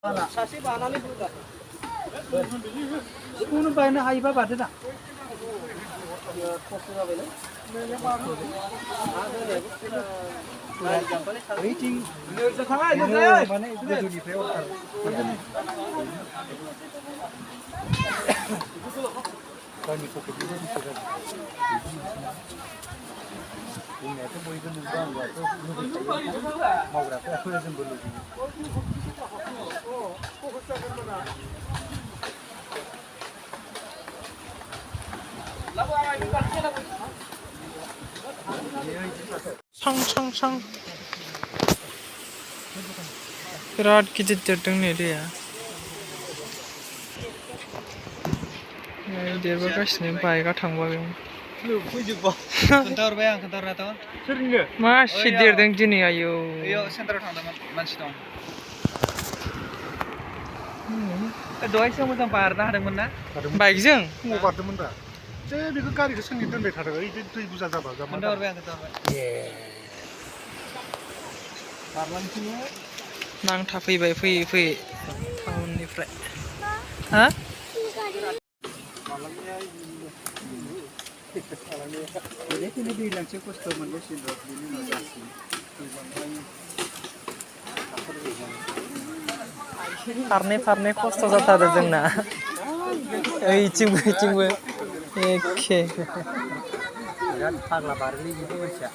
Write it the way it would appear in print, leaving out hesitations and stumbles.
सासे बानानै होगा जिखुनु बायनो हायोबा बादो दा खस्थ' जाबायलै ओइथिं माने गोजौनिफ्राय अर्डार गावनि पकेटनिफ्राय बेसे जागोन बुंनायाथ' बयबो नोंबो आंबोआथ' लुबैखायो मावग्राफोराथ' जोंबो लुबैयो सांबिराद गिदिर देरदों नै दैया देरबोगासिनो बाइकआ थांबा खोन्थाहरबाय आं खोन्थाहरनायाथ' सोरनो मासि देरदों दिनै आयौ बैयाव सेन्टाराव थांदोंमोन मानसि दं दहायसो मोजां बारनो हादोंमोन ना बाइकजों फुङाव बारदोंमोन दा जे बेखौ गारिखौ सोरनि दोनबाय थादों ओइ दै बुरजा जाबा खोन्थाहरबाय आं खोन्थाहरबाय बारलांसैनो नांथाफैबाय फैयै फैयै टाउननिफ्राय हा बेनिखायनो दैज्लांसो खस्थ' मोनगासिनो बेनि उनाव जासिगोन फारनै खस्थ' जाथारो जोंना ओइथिंबो एखे बिराद फाग्ला बारोलै बिदि मानसिया